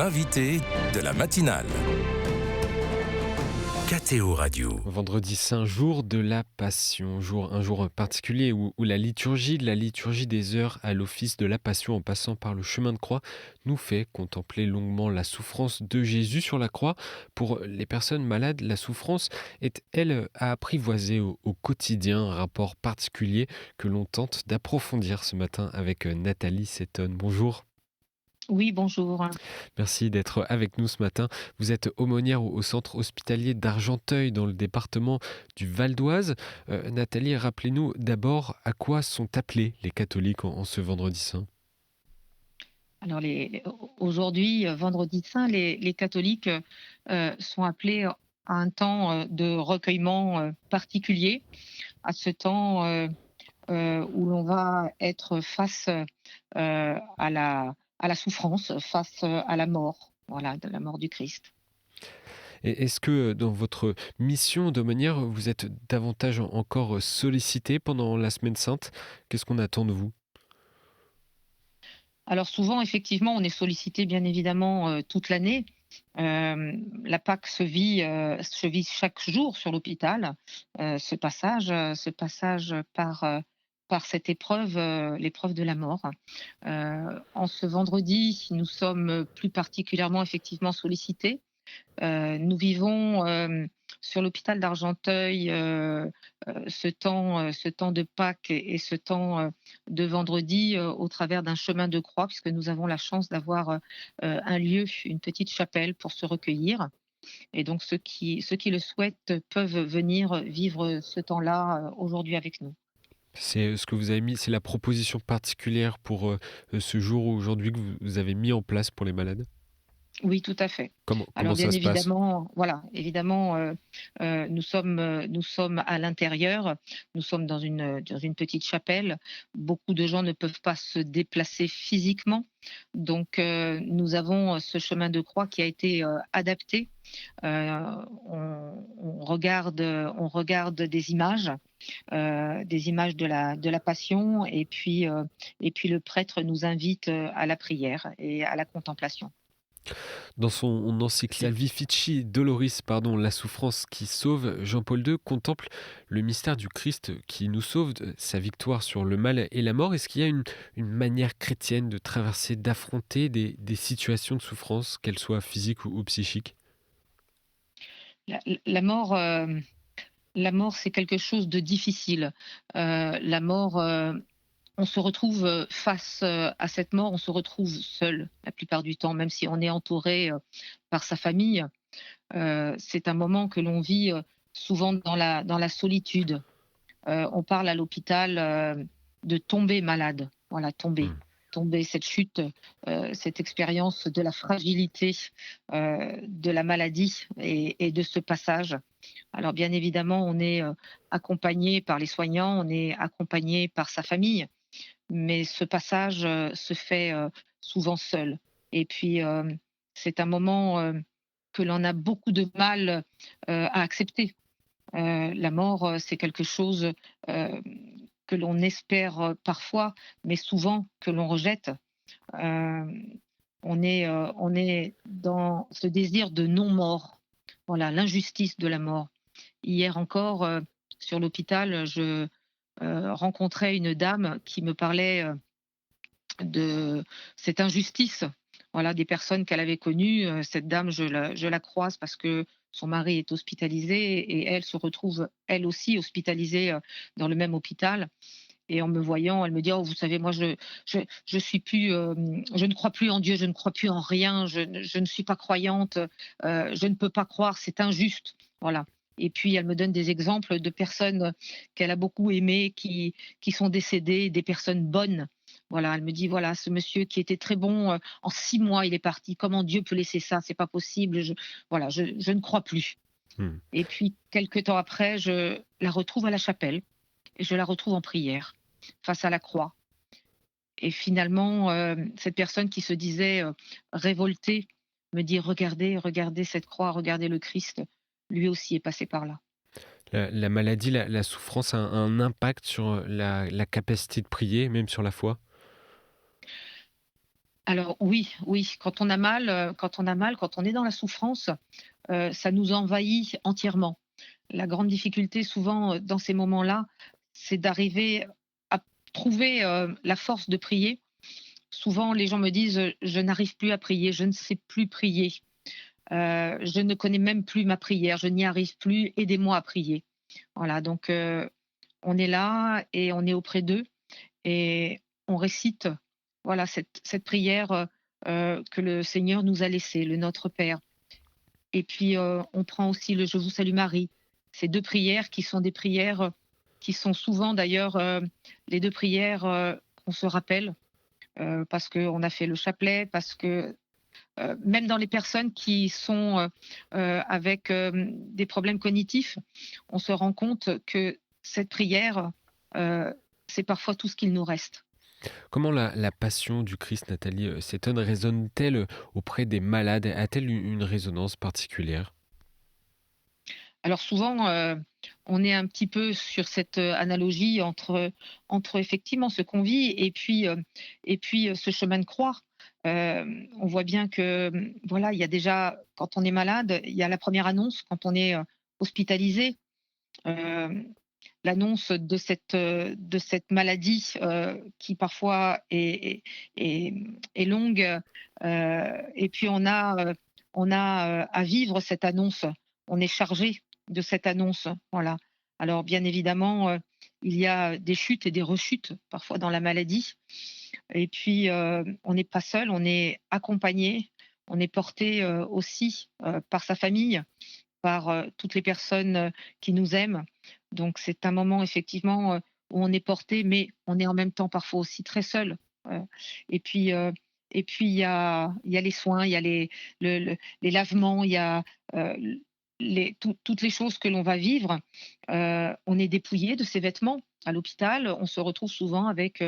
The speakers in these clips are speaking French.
l'invité de la matinale. KTO Radio. Vendredi saint, jour de la Passion, un jour particulier où la liturgie des heures à l'office de la Passion en passant par le chemin de croix nous fait contempler longuement la souffrance de Jésus sur la croix. Pour les personnes malades, la souffrance est, elle, à apprivoiser au quotidien, un rapport particulier que l'on tente d'approfondir ce matin avec Nathalie Seton. Bonjour. Oui, bonjour. Merci d'être avec nous ce matin. Vous êtes aumônière au centre hospitalier d'Argenteuil dans le département du Val d'Oise. Nathalie, rappelez-nous d'abord à quoi sont appelés les catholiques en ce vendredi saint. Alors aujourd'hui, vendredi saint, les catholiques sont appelés à un temps de recueillement particulier, à ce temps où l'on va être face à la souffrance, face à la mort, voilà, de la mort du Christ. Et est-ce que dans votre mission d'aumônière, vous êtes davantage encore sollicité pendant la Semaine Sainte ? Qu'est-ce qu'on attend de vous ? Alors souvent, effectivement, on est sollicité bien évidemment toute l'année. La Pâque se vit chaque jour sur l'hôpital. Ce passage par cette épreuve, l'épreuve de la mort. En ce vendredi, nous sommes plus particulièrement effectivement sollicités. Nous vivons sur l'hôpital d'Argenteuil ce temps de Pâques et ce temps de vendredi au travers d'un chemin de croix, puisque nous avons la chance d'avoir un lieu, une petite chapelle pour se recueillir. Et donc ceux qui le souhaitent peuvent venir vivre ce temps-là aujourd'hui avec nous. C'est ce que vous avez mis, c'est la proposition particulière pour ce jour aujourd'hui que vous avez mis en place pour les malades ? Oui, tout à fait. Comment Alors bien ça se passe ? évidemment, nous sommes à l'intérieur, nous sommes dans une petite chapelle. Beaucoup de gens ne peuvent pas se déplacer physiquement, donc nous avons ce chemin de croix qui a été adapté. On regarde des images de la Passion, et puis le prêtre nous invite à la prière et à la contemplation. Dans son encyclique Salvifici Doloris, la souffrance qui sauve, Jean-Paul II contemple le mystère du Christ qui nous sauve, sa victoire sur le mal et la mort. Est-ce qu'il y a une manière chrétienne de traverser, d'affronter des situations de souffrance, qu'elles soient physiques ou psychiques ? La mort, c'est quelque chose de difficile. La mort, on se retrouve face à cette mort, on se retrouve seul la plupart du temps, même si on est entouré par sa famille. C'est un moment que l'on vit souvent dans la solitude. On parle à l'hôpital de tomber malade. Voilà, tomber, cette chute, cette expérience de la fragilité de la maladie et de ce passage. Alors bien évidemment, on est accompagné par les soignants, on est accompagné par sa famille, mais ce passage se fait souvent seul. Et puis, c'est un moment que l'on a beaucoup de mal à accepter. La mort, c'est quelque chose que l'on espère parfois, mais souvent que l'on rejette. On est dans ce désir de non-mort. Voilà, l'injustice de la mort. Hier encore, sur l'hôpital, je rencontrais une dame qui me parlait de cette injustice, voilà, des personnes qu'elle avait connues. Cette dame, je la croise parce que son mari est hospitalisé et elle se retrouve elle aussi hospitalisée dans le même hôpital. Et en me voyant, elle me dit: «Oh, vous savez, moi, je suis plus, je ne crois plus en Dieu, je ne crois plus en rien, je ne suis pas croyante, je ne peux pas croire, c'est injuste». Voilà. Et puis elle me donne des exemples de personnes qu'elle a beaucoup aimées, qui sont décédées, des personnes bonnes. Voilà, elle me dit: «Voilà, ce monsieur qui était très bon, en 6 mois, il est parti. Comment Dieu peut laisser ça? C'est pas possible. Je ne crois plus». Et puis quelque temps après, je la retrouve à la chapelle et je la retrouve en prière, face à la croix. Et finalement, cette personne qui se disait révoltée me dit: regardez cette croix, regardez le Christ, lui aussi est passé par là». La maladie, la souffrance a un impact sur la capacité de prier, même sur la foi ? Alors oui, oui, quand on est dans la souffrance, ça nous envahit entièrement. La grande difficulté souvent, dans ces moments-là, c'est d'arriver à trouver, la force de prier. Souvent les gens me disent, «Je n'arrive plus à prier, je ne sais plus prier, je ne connais même plus ma prière, je n'y arrive plus, aidez-moi à prier». Voilà donc on est là et on est auprès d'eux et on récite, voilà, cette prière, que le Seigneur nous a laissée, le Notre Père. Et puis, on prend aussi le Je vous salue Marie. Ces 2 prières qui sont des prières, qui sont souvent d'ailleurs, les 2 prières, qu'on se rappelle, parce qu'on a fait le chapelet, parce que, même dans les personnes qui sont, avec, des problèmes cognitifs, on se rend compte que cette prière, heu, c'est parfois tout ce qu'il nous reste. Comment la passion du Christ, Nathalie, s'étonne, résonne-t-elle auprès des malades? A-t-elle une résonance particulière? Alors souvent, on est un petit peu sur cette, analogie entre effectivement ce qu'on vit et puis, ce chemin de croix. On voit bien que, voilà, il y a déjà quand on est malade, il y a la première annonce quand on est, hospitalisé, hem, l'annonce de cette maladie, qui parfois est longue, et puis on a, à vivre cette annonce. On est chargé de cette annonce, voilà. Alors bien évidemment, il y a des chutes et des rechutes parfois dans la maladie et puis, on n'est pas seul, on est accompagné, on est porté, aussi, par sa famille, par, toutes les personnes, qui nous aiment. Donc c'est un moment effectivement, où on est porté, mais on est en même temps parfois aussi très seul. Heu et puis, heu et puis il y a les soins, il y a les lavements, il y a, toutes les choses que l'on va vivre. On est dépouillé de ses vêtements. À l'hôpital, on se retrouve souvent avec,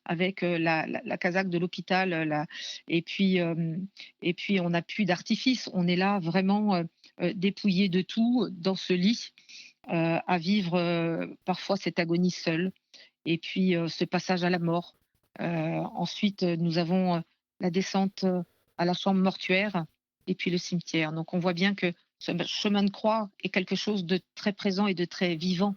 la casaque de l'hôpital, la et puis on n'a plus d'artifice. On est là vraiment, dépouillé de tout dans ce lit, à vivre, parfois cette agonie seule et puis, ce passage à la mort. Ensuite, nous avons, la descente, à la chambre mortuaire et puis le cimetière. Donc on voit bien que ce chemin de croix est quelque chose de très présent et de très vivant.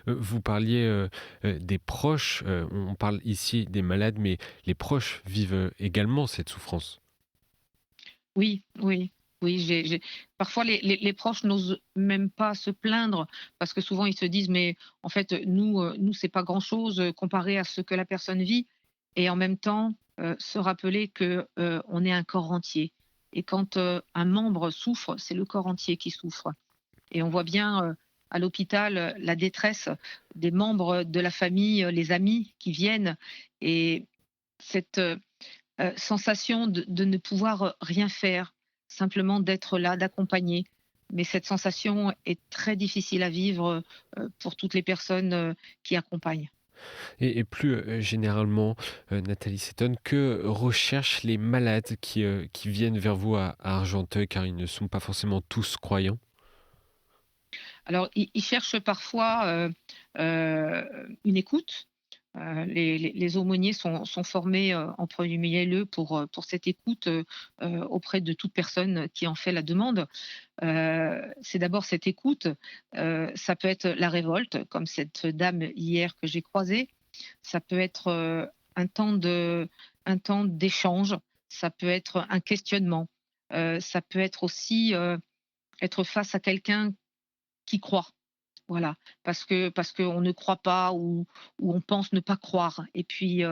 Vous parliez, des proches, on parle ici des malades, mais les proches vivent, également cette souffrance. Oui, oui, oui, j'ai parfois les proches n'osent même pas se plaindre parce que souvent ils se disent: «Mais en fait, nous c'est pas grand-chose, comparé à ce que la personne vit» et en même temps, se rappeler que, on est un corps entier et quand, un membre souffre, c'est le corps entier qui souffre et on voit bien, à l'hôpital, la détresse des membres de la famille, les amis qui viennent et cette, sensation de ne pouvoir, rien faire, simplement d'être là, d'accompagner. Mais cette sensation est très difficile à vivre, pour toutes les personnes, qui accompagnent. Et plus, généralement, Nathalie Seton, que recherchent les malades qui viennent vers vous à Argenteuil, car ils ne sont pas forcément tous croyants? Alors ils cherchent parfois, une écoute. Les aumôniers sont formés, en premier lieu pour cette écoute, auprès de toute personne qui en fait la demande. C'est d'abord cette écoute, ça peut être la révolte, comme cette dame hier que j'ai croisée. Ça peut être, un temps d'échange, ça peut être un questionnement, ça peut être aussi, être face à quelqu'un qui croit. Voilà, parce qu'on ne croit pas ou on pense ne pas croire et puis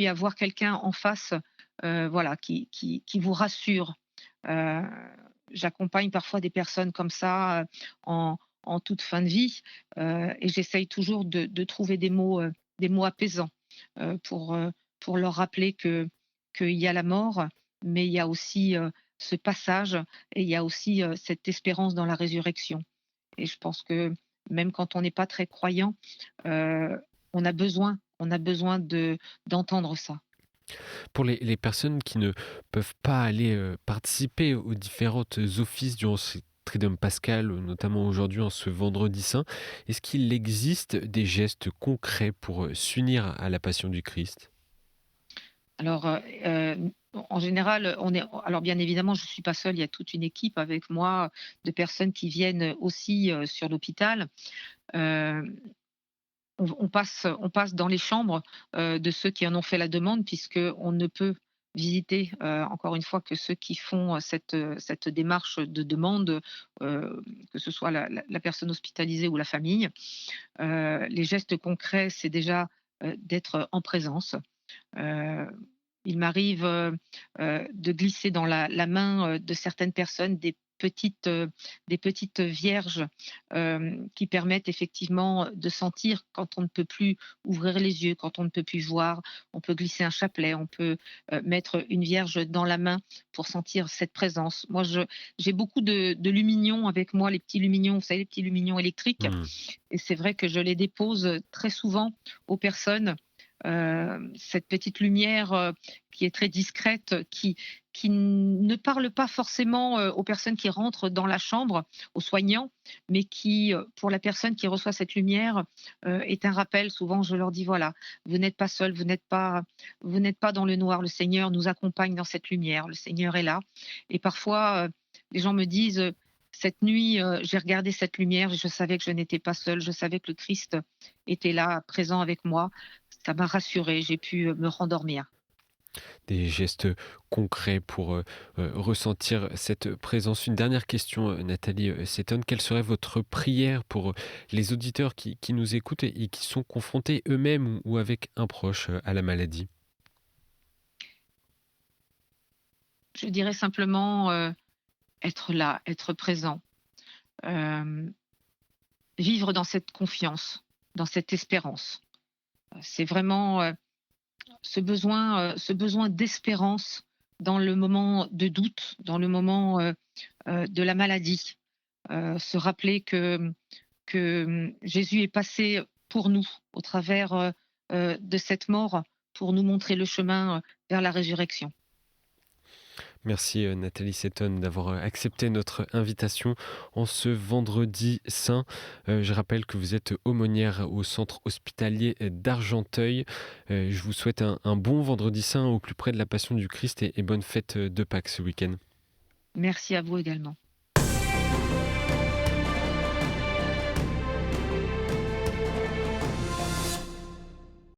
avoir quelqu'un en face, voilà, qui vous rassure. Heu, J'accompagne parfois des personnes comme ça, en toute fin de vie, et j'essaye toujours de trouver des mots apaisants, pour leur rappeler que qu'il y a la mort, mais il y a aussi, ce passage et il y a aussi, cette espérance dans la résurrection. Et je pense que même quand on n'est pas très croyant, on a besoin de d'entendre ça. Pour les personnes qui ne peuvent pas aller, participer aux différentes offices durant ces Triduum pascal, notamment aujourd'hui en ce vendredi saint, est-ce qu'il existe des gestes concrets pour, s'unir à la passion du Christ? Alors, en général, alors bien évidemment, je ne suis pas seule, il y a toute une équipe avec moi de personnes qui viennent aussi, sur l'hôpital. Heu, on passe dans les chambres, de ceux qui en ont fait la demande puisqu'on ne peut visiter, encore une fois, que ceux qui font cette démarche de demande, que ce soit la personne hospitalisée ou la famille. Les gestes concrets, c'est déjà, d'être en présence. Heu, il m'arrive, de glisser dans la main, de certaines personnes des petites vierges, qui permettent effectivement de sentir quand on ne peut plus ouvrir les yeux, quand on ne peut plus voir. On peut glisser un chapelet, on peut, mettre une vierge dans la main pour sentir cette présence. Moi, j'ai beaucoup de lumignons avec moi, les petits lumignons, vous savez, les petits lumignons électriques, Mmh. et c'est vrai que je les dépose très souvent aux personnes. Cette petite lumière, qui est très discrète, qui ne parle pas forcément, aux personnes qui rentrent dans la chambre, aux soignants, mais qui, pour la personne qui reçoit cette lumière, est un rappel. Souvent, je leur dis: «Voilà, vous n'êtes pas seuls, vous n'êtes pas dans le noir. Le Seigneur nous accompagne dans cette lumière. Le Seigneur est là», et parfois, les gens me disent: «Cette nuit, j'ai regardé cette lumière et je savais que je n'étais pas seule. Je savais que le Christ était là, présent avec moi. Ça m'a rassurée, j'ai pu, me rendormir». Des gestes concrets pour ressentir cette présence. Une dernière question, Nathalie Seton. Quelle serait votre prière pour les auditeurs qui nous écoutent et qui sont confrontés eux-mêmes ou avec un proche à la maladie? Je dirais simplement, être là, être présent, hem, vivre dans cette confiance, dans cette espérance. C'est vraiment, ce besoin d'espérance dans le moment de doute, dans le moment, de la maladie. Se rappeler que Jésus est passé pour nous au travers, de cette mort pour nous montrer le chemin, vers la résurrection. Merci Nathalie Seton d'avoir accepté notre invitation en ce vendredi saint. Je rappelle que vous êtes aumônière au centre hospitalier d'Argenteuil. Je vous souhaite un bon vendredi saint au plus près de la Passion du Christ et bonne fête de Pâques ce week-end. Merci à vous également.